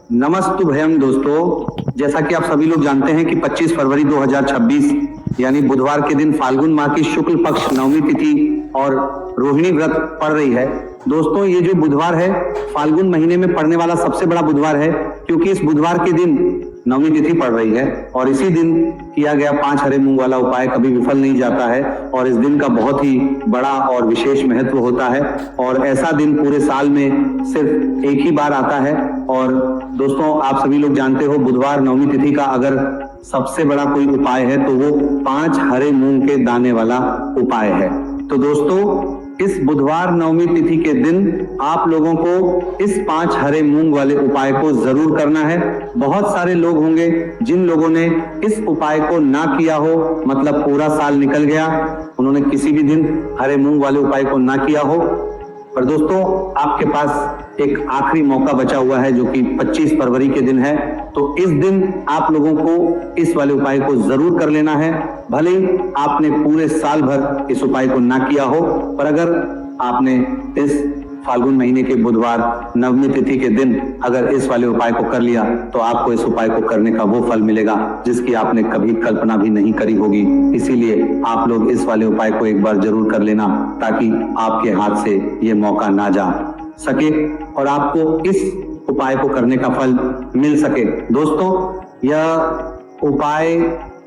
नमस्तुभयम दोस्तों, जैसा कि आप सभी लोग जानते हैं कि 25 फरवरी 2026 यानी बुधवार के दिन फाल्गुन माह की शुक्ल पक्ष नवमी तिथि और रोहिणी व्रत पड़ रही है। दोस्तों, ये जो बुधवार है फाल्गुन महीने में पड़ने वाला सबसे बड़ा बुधवार है, क्योंकि इस बुधवार के दिन नवमी तिथि पड़ रही है और इसी दिन किया गया 5 हरे मूंग वाला उपाय कभी विफल नहीं जाता है और इस दिन का बहुत ही बड़ा और विशेष महत्व होता है। और ऐसा दिन पूरे साल में सिर्फ एक ही बार आता है। और दोस्तों, आप सभी लोग जानते हो बुधवार नवमी तिथि का अगर सबसे बड़ा कोई उपाय है तो वो 5 हरे मूंग के दाने वाला उपाय है। तो दोस्तों, इस बुधवार नवमी तिथि के दिन आप लोगों को इस 5 हरे मूंग वाले उपाय को जरूर करना है। बहुत सारे लोग होंगे जिन लोगों ने इस उपाय को ना किया हो, मतलब पूरा साल निकल गया, उन्होंने किसी भी दिन हरे मूंग वाले उपाय को ना किया हो। पर दोस्तों, आपके पास एक आखिरी मौका बचा हुआ है जो कि 25 फरवरी के दिन है। तो इस दिन आप लोगों को इस वाले उपाय को जरूर कर लेना है। भले ही आपने पूरे साल भर इस उपाय को ना किया हो, पर अगर आपने इस फाल्गुन महीने के बुधवार नवमी तिथि के दिन अगर इस वाले उपाय को कर लिया तो आपको इस उपाय को करने का वो फल मिलेगा जिसकी आपने कभी कल्पना भी नहीं करी होगी। इसीलिए आप लोग इस वाले उपाय को एक बार जरूर कर लेना ताकि आपके हाथ से ये मौका ना जा सके और आपको इस उपाय को करने का फल मिल सके। दोस्तों, यह उपाय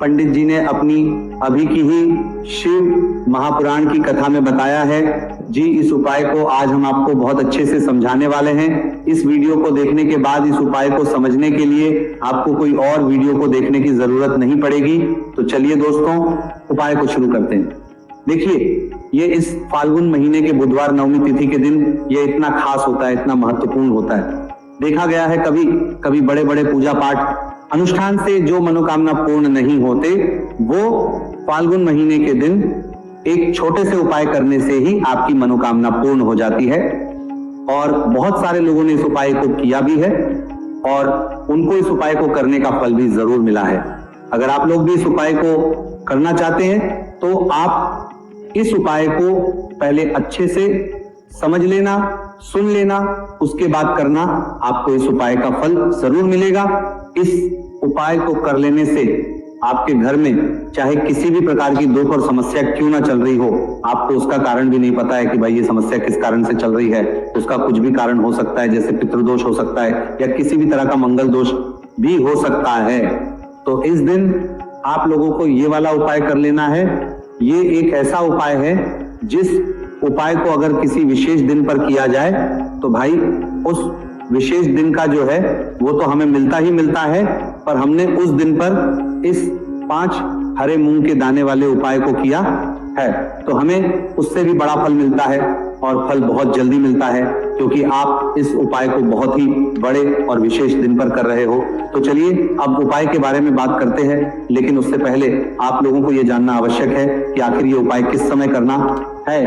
पंडित जी ने अपनी अभी की ही शिव महापुराण की कथा में बताया है जी। इस उपाय को आज हम आपको बहुत अच्छे से समझाने वाले हैं। इस वीडियो को देखने के बाद इस उपाय को समझने के लिए आपको कोई और वीडियो को देखने की जरूरत नहीं पड़ेगी। तो चलिए दोस्तों, उपाय को शुरू करते हैं। देखिए, ये इस फाल्गुन महीने के बुधवार नवमी तिथि के दिन ये इतना खास होता है, इतना महत्वपूर्ण होता है। देखा गया है कभी कभी बड़े बड़े पूजा पाठ अनुष्ठान से जो मनोकामना पूर्ण नहीं होते, वो फाल्गुन महीने के दिन एक छोटे से उपाय करने से ही आपकी मनोकामना पूर्ण हो जाती है। और बहुत सारे लोगों ने इस उपाय को किया भी है और उनको इस उपाय को करने का फल भी जरूर मिला है। अगर आप लोग भी इस उपाय को करना चाहते हैं तो आप इस उपाय को पहले अच्छे से समझ लेना, सुन लेना, उसके बाद करना। आपको इस उपाय का फल जरूर मिलेगा। इस उपाय को कर लेने से आपके घर में चाहे किसी भी प्रकार की दुख और समस्या क्यों ना चल रही हो, आपको उसका कारण भी नहीं पता है कि भाई ये समस्या किस कारण से चल रही है, उसका कुछ भी कारण हो सकता है, जैसे पितृदोष हो सकता है या किसी भी तरह का मंगल दोष भी हो सकता है। तो इस दिन आप लोगों को ये वाला उपाय कर लेना है। ये एक ऐसा उपाय है जिस उपाय को अगर किसी विशेष दिन पर किया जाए तो भाई उस विशेष दिन का जो है वो तो हमें मिलता ही मिलता है, पर हमने उस दिन पर इस 5 हरे मूंग के दाने वाले उपाय को किया है तो हमें उससे भी बड़ा फल मिलता है और फल बहुत जल्दी मिलता है, क्योंकि आप इस उपाय को बहुत ही बड़े और विशेष दिन पर कर रहे हो। तो चलिए अब उपाय के बारे में बात करते हैं, लेकिन उससे पहले आप लोगों को यह जानना आवश्यक है कि आखिर ये उपाय किस समय करना है,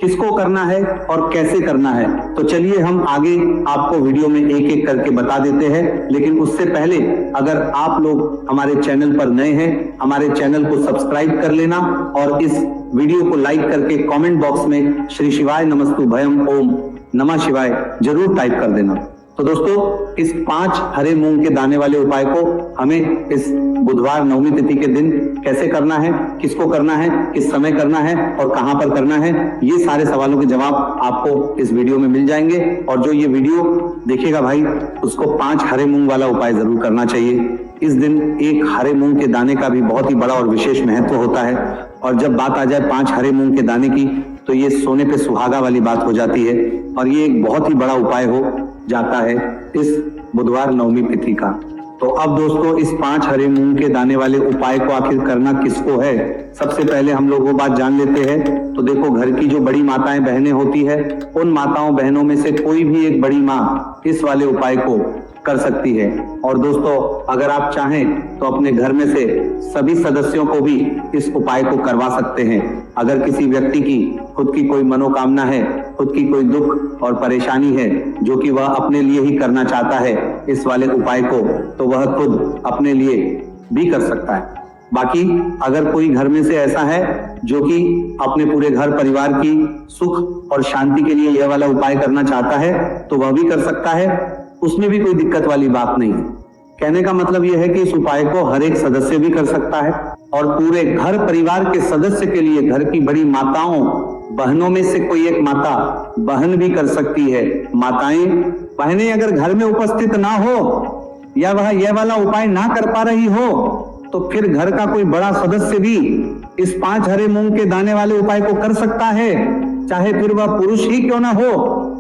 किसको करना है और कैसे करना है। तो चलिए हम आगे आपको वीडियो में एक एक करके बता देते हैं। लेकिन उससे पहले अगर आप लोग हमारे चैनल पर नए हैं, हमारे चैनल को सब्सक्राइब कर लेना और इस वीडियो को लाइक करके कमेंट बॉक्स में श्री शिवाय नमस्तुभयम ओम नमः शिवाय जरूर टाइप कर देना। तो दोस्तों, इस 5 हरे मूंग के दाने वाले उपाय को हमें इस बुधवार नवमी तिथि के दिन कैसे करना है, किसको करना है, किस समय करना है और कहां पर करना है, ये सारे सवालों के जवाब आपको इस वीडियो में मिल जाएंगे। और जो ये वीडियो देखेगा भाई, उसको 5 हरे मूंग वाला उपाय जरूर करना चाहिए। इस दिन एक हरे मूंग के दाने का भी बहुत ही बड़ा और विशेष महत्व होता है। और जब बात आ जाए 5 हरे मूंग के दाने की तो ये सोने पे सुहागा वाली बात हो जाती है और ये एक बहुत ही बड़ा उपाय हो जाता है इस बुधवार नवमी तिथि का। तो अब दोस्तों, इस 5 हरे मूंग के दाने वाले उपाय को आखिर करना किसको है, सबसे पहले हम लोग वो बात जान लेते हैं। तो देखो, घर की जो बड़ी माताएं बहनें होती है, उन माताओं बहनों में से कोई भी एक बड़ी माँ इस वाले उपाय को कर सकती है। और दोस्तों, अगर आप चाहें तो अपने घर में से सभी सदस्यों को भी इस उपाय को करवा सकते हैं। अगर किसी व्यक्ति की खुद की कोई मनोकामना है, खुद की कोई दुख और परेशानी है जो कि वह अपने लिए ही करना चाहता है इस वाले उपाय को, तो वह खुद अपने लिए भी कर सकता है। बाकी अगर कोई घर में से ऐसा है जो कि अपने पूरे घर परिवार की सुख और शांति के लिए यह वाला उपाय करना चाहता है तो वह भी कर सकता है। उसमें भी कोई दिक्कत वाली बात नहीं है। कहने का मतलब यह है कि इस उपाय को हर एक सदस्य भी कर सकता है और पूरे घर परिवार के सदस्य के लिए घर की बड़ी माताओं बहनों में से कोई एक माता बहन भी कर सकती है। माताएं बहनें अगर घर में उपस्थित ना हो या वह यह वाला उपाय ना कर पा रही हो तो फिर घर का कोई बड़ा सदस्य भी इस 5 हरे मूंग के दाने वाले उपाय को कर सकता है, चाहे फिर वह पुरुष ही क्यों ना हो,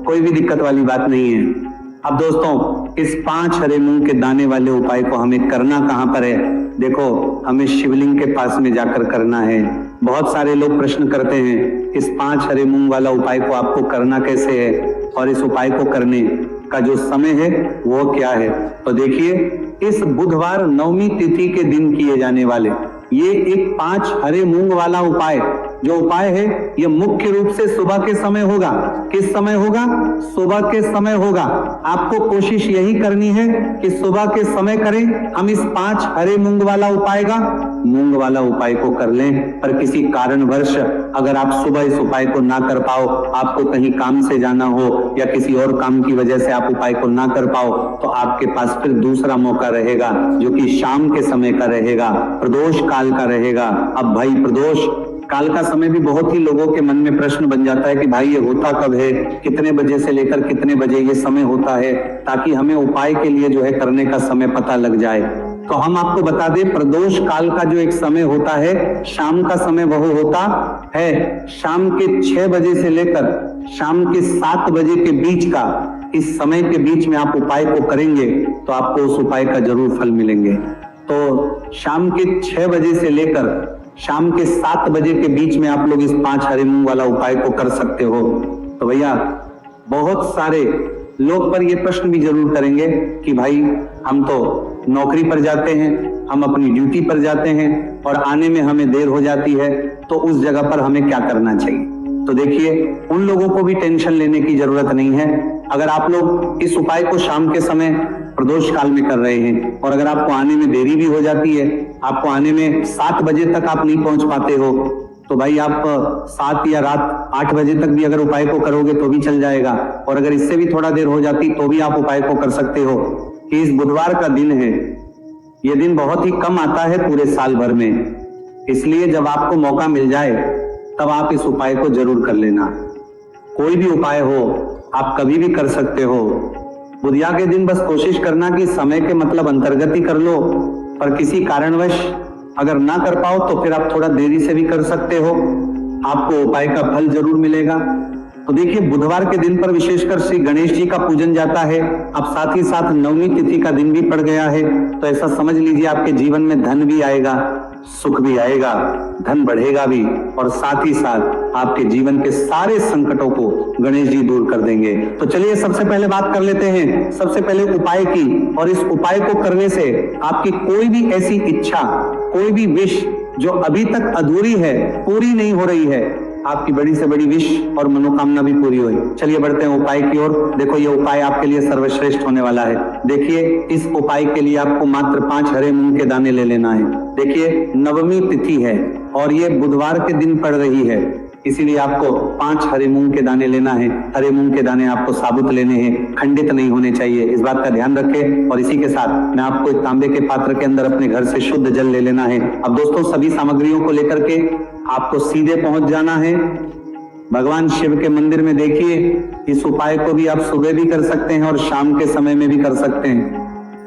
कोई भी दिक्कत वाली बात नहीं है। अब दोस्तों, इस 5 हरे मूंग के दाने वाले उपाय को हमें करना कहां पर है? देखो, हमें शिवलिंग के पास में जाकर करना है। बहुत सारे लोग प्रश्न करते हैं इस 5 हरे मूंग वाला उपाय को आपको करना कैसे है और इस उपाय को करने का जो समय है वो क्या है। तो देखिए, इस बुधवार नवमी तिथि के दिन किए जाने वाले ये एक 5 हरे मूंग वाला उपाय जो उपाय है ये मुख्य रूप से सुबह के समय होगा। किस समय होगा? सुबह के समय होगा। आपको कोशिश यही करनी है कि सुबह के समय करें। हम इस 5 हरे मूंग वाला उपाय को कर लें। पर किसी कारणवश अगर आप सुबह इस उपाय को ना कर पाओ, आपको कहीं काम से जाना हो या किसी और काम की वजह से आप उपाय को ना कर पाओ, तो आपके पास फिर दूसरा मौका रहेगा जो कि शाम के समय का रहेगा, प्रदोष काल का रहेगा। अब भाई, प्रदोष काल का समय भी बहुत ही लोगों के मन में प्रश्न बन जाता है कि भाई ये होता कब है, कितने बजे से लेकर कितने बजे ये समय होता है, ताकि हमें उपाय के लिए जो है करने का समय पता लग जाए। तो हम आपको बता दें, प्रदोष काल का जो एक समय होता है, शाम का समय वह होता है शाम के 6 बजे से लेकर शाम के 7 बजे के बीच का। इस समय के बीच में आप उपाय को करेंगे तो आपको उस उपाय का जरूर फल मिलेंगे। तो शाम के 6 बजे से लेकर शाम के 7 बजे के बीच में आप लोग इस 5 हरे मूंग वाला उपाय को कर सकते हो। तो भैया, बहुत सारे लोग पर ये प्रश्न भी जरूर करेंगे कि भाई हम तो नौकरी पर जाते हैं, हम अपनी ड्यूटी पर जाते हैं और आने में हमें देर हो जाती है, तो उस जगह पर हमें क्या करना चाहिए? तो देखिए, उन लोगों को भी टेंशन लेने की जरूरत नहीं है। अगर आप लोग इस उपाय को शाम के समय प्रदोष काल में कर रहे हैं और अगर आपको आने में देरी भी हो जाती है, आपको आने में 7 बजे तक आप नहीं पहुंच पाते हो, तो भाई आप 7 या रात 8 बजे तक भी अगर उपाय को करोगे तो भी चल जाएगा। और अगर इससे भी थोड़ा देर हो जाती तो भी आप उपाय को कर सकते हो। कि इस बुधवार का दिन है, यह दिन बहुत ही कम आता है पूरे साल भर में, इसलिए जब आपको मौका मिल जाए तब आप इस उपाय को जरूर कर लेना। कोई भी उपाय हो, आप कभी भी कर सकते हो। बुधिया के दिन बस कोशिश करना कि समय के मतलब अंतर्गत ही कर लो, पर किसी कारणवश अगर ना कर पाओ तो फिर आप थोड़ा देरी से भी कर सकते हो, आपको उपाय का फल जरूर मिलेगा। तो देखिए, बुधवार के दिन पर विशेषकर श्री गणेश जी का पूजन जाता है। अब साथ ही साथ नवमी तिथि का दिन भी पड़ गया है, तो ऐसा समझ लीजिए आपके जीवन में धन भी आएगा, सुख भी आएगा, धन बढ़ेगा भी, और साथ ही साथ आपके जीवन के सारे संकटों को गणेश जी दूर कर देंगे। तो चलिए सबसे पहले बात कर लेते हैं सबसे पहले उपाय की। और इस उपाय को करने से आपकी कोई भी ऐसी इच्छा, कोई भी विश जो अभी तक अधूरी है, पूरी नहीं हो रही है, आपकी बड़ी से बड़ी विश और मनोकामना भी पूरी हुई। चलिए बढ़ते हैं उपाय की ओर। देखो, ये उपाय आपके लिए सर्वश्रेष्ठ होने वाला है। देखिए, इस उपाय के लिए आपको मात्र 5 हरे मूंग के दाने ले लेना है। देखिए, नवमी तिथि है और ये बुधवार के दिन पड़ रही है, इसीलिए आपको 5 हरे मूंग के दाने लेना है। हरे मूंग के दाने आपको साबुत लेने हैं, खंडित नहीं होने चाहिए, इस बात का ध्यान रखें। और इसी के साथ मैं आपको एक तांबे के पात्र के अंदर अपने घर से शुद्ध जल ले लेना है। अब दोस्तों, सभी सामग्रियों को लेकर के आपको सीधे पहुंच जाना है भगवान शिव के मंदिर में। देखिए, इस उपाय को भी आप सुबह भी कर सकते हैं और शाम के समय में भी कर सकते हैं।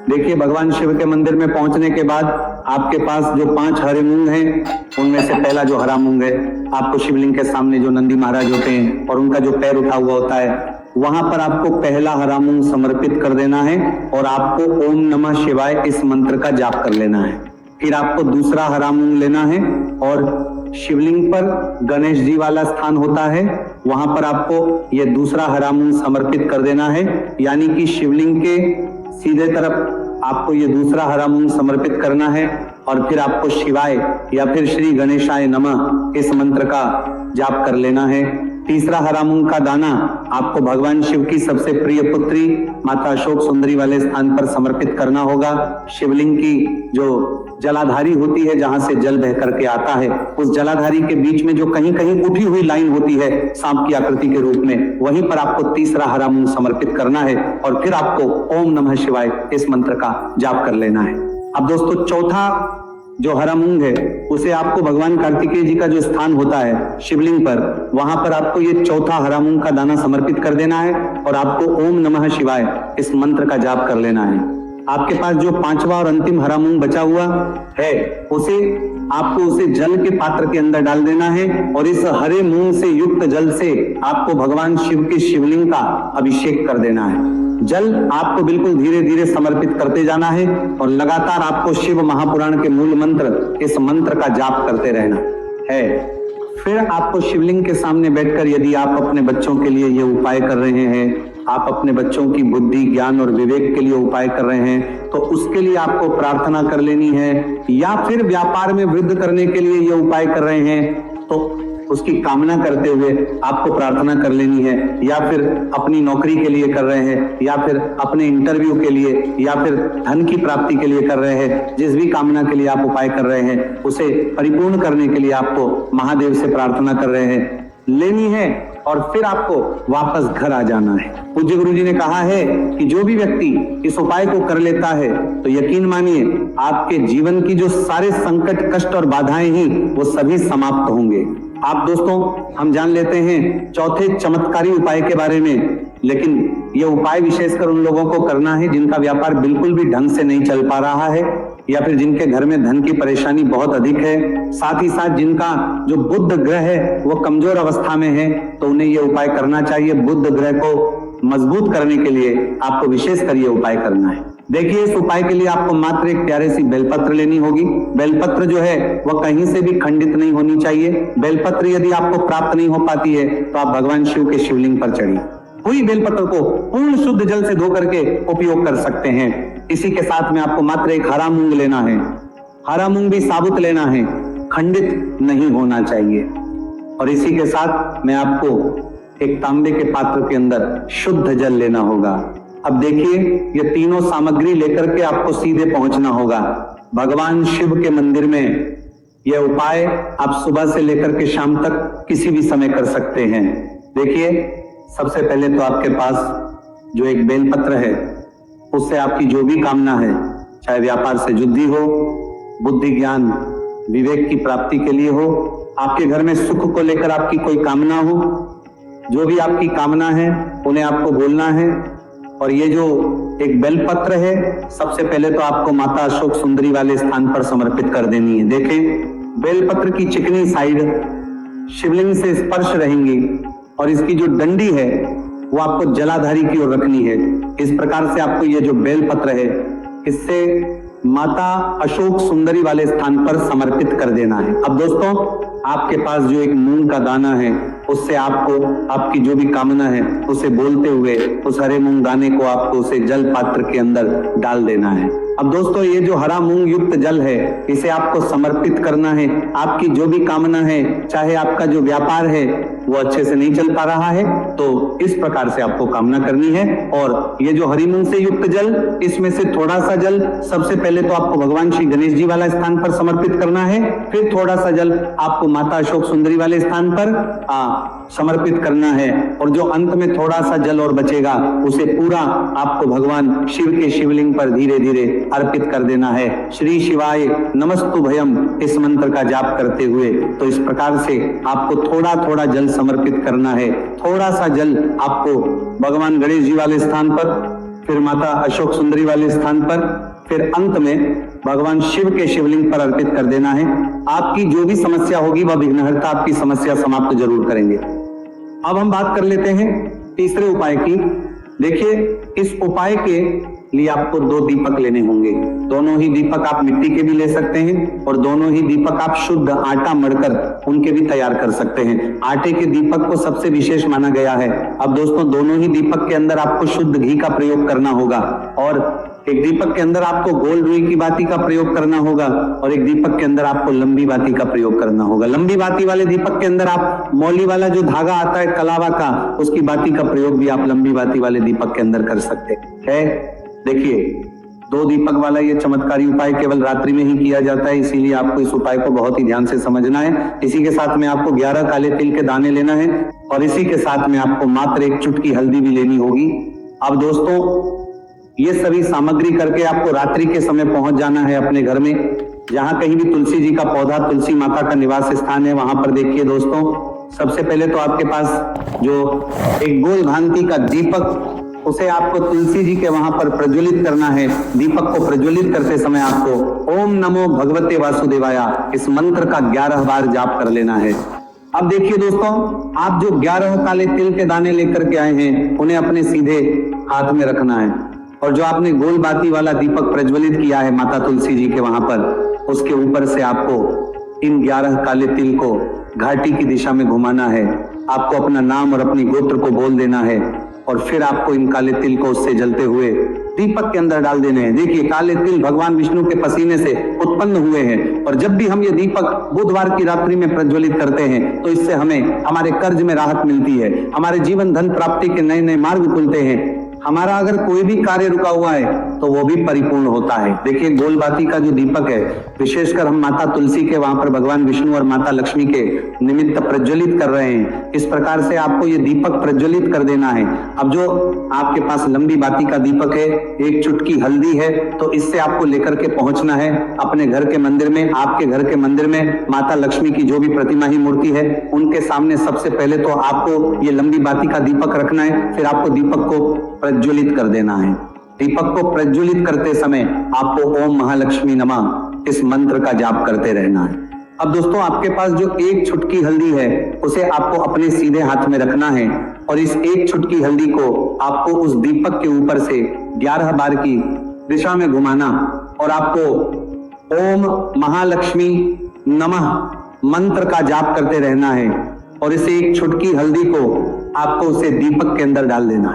देखिए, भगवान शिव के मंदिर में पहुंचने के बाद आपके पास जो 5 हरे मूंग हैं, उनमें से पहला जो हरा मूंग है, आपको शिवलिंग के सामने जो नंदी महाराज होते हैं और उनका जो पैर उठा हुआ होता है, वहां पर आपको पहला हरा मूंग समर्पित कर देना है और आपको ओम नमः शिवाय इस मंत्र का जाप कर लेना है। फिर आपको दूसरा हरा मूंग लेना है और शिवलिंग पर गणेश जी वाला स्थान होता है, वहां पर आपको ये दूसरा हरा मूंग समर्पित कर देना है। यानी कि शिवलिंग के सीधे तरफ आपको ये दूसरा हरा मूंग समर्पित करना है और फिर आपको शिवाय या फिर श्री गणेशाय नमः इस मंत्र का जाप कर लेना है। तीसरा हरा मूंग का दाना आपको भगवान शिव की सबसे प्रिय पुत्री माता अशोक सुंदरी वाले स्थान पर समर्पित करना होगा। शिवलिंग की जो जलाधारी होती है, जहां से जल बह करके आता है, उस जलाधारी के बीच में जो कहीं कहीं उठी हुई लाइन होती है सांप की आकृति के रूप में, वहीं पर आपको तीसरा हरा मूंग समर्पित करना है और फिर आपको ओम नमः शिवाय इस मंत्र का जाप कर लेना है। अब दोस्तों चौथा जो हरा मूंग है उसे आपको भगवान कार्तिकेय जी का जो स्थान होता है शिवलिंग पर, वहां पर आपको ये चौथा हरा मूंग का दाना समर्पित कर देना है और आपको ओम नमः शिवाय इस मंत्र का जाप कर लेना है। आपके पास जो पांचवा और अंतिम हरा मूंग बचा हुआ है आपको उसे जल के पात्र के अंदर डाल देना है और इस हरे मूंग से युक्त जल से आपको भगवान शिव के शिवलिंग का अभिषेक कर देना है। जल आपको बिल्कुल धीरे धीरे समर्पित करते जाना है और लगातार आपको शिव महापुराण के मूल मंत्र, इस मंत्र का जाप करते रहना है। फिर आपको शिवलिंग के सामने बैठकर यदि आप अपने बच्चों के लिए ये उपाय कर रहे हैं, आप अपने बच्चों की बुद्धि, ज्ञान और विवेक के लिए उपाय कर रहे हैं, तो उसके लिए आपको प्रार्थना कर लेनी है, या फिर व्यापार में वृद्धि करने के लिए ये उपाय कर रहे हैं तो उसकी कामना करते हुए आपको प्रार्थना कर लेनी है, या फिर अपनी नौकरी के लिए कर रहे हैं, या फिर अपने इंटरव्यू के लिए, या फिर धन की प्राप्ति के लिए कर रहे हैं। जिस भी कामना के लिए आप उपाय कर रहे हैं उसे परिपूर्ण करने के लिए आपको महादेव से प्रार्थना कर रहे हैं लेनी है और फिर आपको वापस घर आ जाना है। पूज्य गुरु जी ने कहा है कि जो भी व्यक्ति इस उपाय को कर लेता है तो यकीन मानिए आपके जीवन की जो सारे संकट, कष्ट और बाधाएं ही वो सभी समाप्त होंगे। आप दोस्तों हम जान लेते हैं चौथे चमत्कारी उपाय के बारे में, लेकिन ये उपाय विशेषकर उन लोगों को करना है जिनका व्यापार बिल्कुल भी ढंग से नहीं चल पा रहा है, या फिर जिनके घर में धन की परेशानी बहुत अधिक है, साथ ही साथ जिनका जो बुध ग्रह है वो कमजोर अवस्था में है, तो उन्हें ये उपाय करना चाहिए। बुध ग्रह को मजबूत करने के लिए आपको विशेषकर ये उपाय करना है। देखिए इस उपाय के लिए आपको मात्र एक प्यारे सी बेलपत्र लेनी होगी। बेलपत्र जो है वह कहीं से भी खंडित नहीं होनी चाहिए। बेलपत्र यदि आपको प्राप्त नहीं हो पाती है तो आप भगवान शिव के शिवलिंग पर चढ़िए। हुई बेलपत्र को पूर्ण शुद्ध जल से धो करके उपयोग कर सकते हैं। इसी के साथ में आपको मात्र एक हरा मूंग लेना है। हरा मूंग भी साबुत लेना है, खंडित नहीं होना चाहिए। और इसी के साथ में आपको एक तांबे के पात्र के अंदर शुद्ध जल लेना होगा। अब देखिए ये तीनों सामग्री लेकर के आपको सीधे पहुंचना होगा भगवान शिव के मंदिर में। यह उपाय आप सुबह से लेकर के शाम तक किसी भी समय कर सकते हैं। देखिए सबसे पहले तो आपके पास जो एक बेलपत्र है उससे आपकी जो भी कामना है, चाहे व्यापार से जुद्धि हो, बुद्धि ज्ञान विवेक की प्राप्ति के लिए हो, आपके घर में सुख को लेकर आपकी कोई कामना हो, जो भी आपकी कामना है उन्हें आपको बोलना है। और ये जो एक बेलपत्र है सबसे पहले तो आपको माता अशोक सुंदरी वाले स्थान पर समर्पित कर देनी है। देखें बेलपत्र की चिकनी साइड शिवलिंग से स्पर्श रहेंगी और इसकी जो डंडी है वो आपको जलाधारी की ओर रखनी है। इस प्रकार से आपको ये जो बेलपत्र है इससे माता अशोक सुंदरी वाले स्थान पर समर्पित कर देना है। अब दोस्तों आपके पास जो एक मूंग का दाना है उससे आपको आपकी जो भी कामना है उसे बोलते हुए उस हरे मूंग दाने को आपको उसे जल पात्र के अंदर डाल देना है। अब दोस्तों ये जो हरा मूंग युक्त जल है इसे आपको समर्पित करना है। आपकी जो भी कामना है, चाहे आपका जो व्यापार है वो अच्छे से नहीं चल पा रहा है तो इस प्रकार से आपको कामना करनी है। और ये जो हरी मूंग से युक्त जल, इसमें से थोड़ा सा जल सबसे पहले तो आपको भगवान श्री गणेश जी वाला स्थान पर समर्पित करना है, फिर थोड़ा सा जल आपको माता अशोक सुंदरी वाले स्थान पर समर्पित करना है, और जो अंत में थोड़ा सा जल और बचेगा उसे पूरा आपको भगवान शिव के शिवलिंग पर धीरे धीरे अर्पित कर देना है। श्री शिवाय नमस्तुभयम इस मंत्र का जाप करते हुए तो इस प्रकार से आपको थोड़ा थोड़ा जल समर्पित करना है। थोड़ा सा जल आपको भगवान गणेश जी वाले स्थान पर, फिर माता अशोक सुंदरी वाले स्थान पर, फिर अंत में भगवान शिव के शिवलिंग पर अर्पित कर देना है। आपकी जो भी समस्या होगी वह विघ्नहर्ता आपकी समस्या समाप्त जरूर करेंगे। अब हम बात कर लेते हैं तीसरे उपाय की। देखिए इस उपाय के लिए आपको 2 दीपक लेने होंगे। दोनों ही दीपक आप मिट्टी के भी ले सकते हैं और दोनों ही दीपक आप शुद्ध आटा मढ़कर उनके भी तैयार कर सकते हैं। आटे के दीपक को सबसे विशेष माना गया है। अब दोस्तों दोनों ही दीपक के अंदर आपको शुद्ध घी का प्रयोग करना होगा और एक दीपक के अंदर आपको गोल रुई की बाती का प्रयोग करना होगा और एक दीपक के अंदर आपको लंबी बाती का प्रयोग करना होगा। लंबी बाती वाले दीपक के अंदर आप मौली वाला जो धागा आता है कलावा का, उसकी बाती का प्रयोग भी आप लंबी बाती वाले दीपक के अंदर कर सकते हैं। देखिए, 2 दीपक वाला ये चमत्कारी उपाय केवल रात्रि में ही किया जाता है, इसीलिए आपको इस उपाय को बहुत ही ध्यान से समझना है। इसी के साथ में आपको 11 काले तिल के दाने लेना है और इसी के साथ में आपको मात्र 1 चुटकी हल्दी भी लेनी होगी। अब दोस्तों, ये सभी सामग्री करके आपको रात्रि के समय पहुंच जाना है अपने घर में, जहां कहीं भी तुलसी जी का पौधा, तुलसी माता का निवास स्थान है, वहां पर देखिए दोस्तों, सबसे पहले तो आपके पास जो एक गोल भांति का दीपक, उसे आपको तुलसी जी के वहां पर प्रज्वलित करना है। दीपक को प्रज्वलित करते समय आपको ओम नमो भगवते वासुदेवाय इस मंत्र का 11 बार जाप कर लेना है। अब देखिए दोस्तों, आप जो 11 काले तिल के दाने लेकर के आए हैं, उन्हें अपने सीधे हाथ में रखना है और जो आपने गोल बाती वाला दीपक प्रज्वलित किया है माता तुलसी जी के वहां पर, उसके ऊपर से आपको इन 11 काले तिल को घाटी की दिशा में घुमाना है। आपको अपना नाम और अपनी गोत्र को बोल देना है और फिर आपको इन काले तिल को उससे जलते हुए दीपक के अंदर डाल देने हैं। देखिए, काले तिल भगवान विष्णु के पसीने से उत्पन्न हुए हैं और जब भी हम ये दीपक बुधवार की रात्रि में प्रज्वलित करते हैं तो इससे हमें हमारे कर्ज में राहत मिलती है, हमारे जीवन धन प्राप्ति के नए नए मार्ग खुलते हैं, हमारा अगर कोई भी कार्य रुका हुआ है तो वो भी परिपूर्ण होता है। देखिए, गोलबाती का जो दीपक है, विशेषकर हम माता तुलसी के वहां पर भगवान विष्णु और माता लक्ष्मी के निमित्त प्रज्वलित कर रहे हैं। इस प्रकार से आपको ये दीपक प्रज्वलित कर देना है। अब जो आपके पास लंबी बाती का दीपक है, 1 चुटकी हल्दी है, तो इससे आपको लेकर के पहुंचना है अपने घर के मंदिर में। आपके घर के मंदिर में माता लक्ष्मी की जो भी प्रतिमा ही मूर्ति है, उनके सामने सबसे पहले तो आपको ये लंबी बाती का दीपक रखना है, फिर आपको दीपक को प्रज्वलित कर देना है। दीपक को प्रज्वलित करते समय आपको ओम महालक्ष्मी नमः इस मंत्र का जाप करते रहना है। अब दोस्तों, आपके पास जो 1 चुटकी हल्दी है, उसे आपको अपने सीधे हाथ में रखना है और इस 1 चुटकी हल्दी को आपको उस दीपक के ऊपर से 11 बार की दिशा में घुमाना और आपको ओम महालक्ष्मी नमः मंत्र का जाप करते रहना है और इसे 1 चुटकी हल्दी को आपको उसे दीपक के अंदर डाल देना है।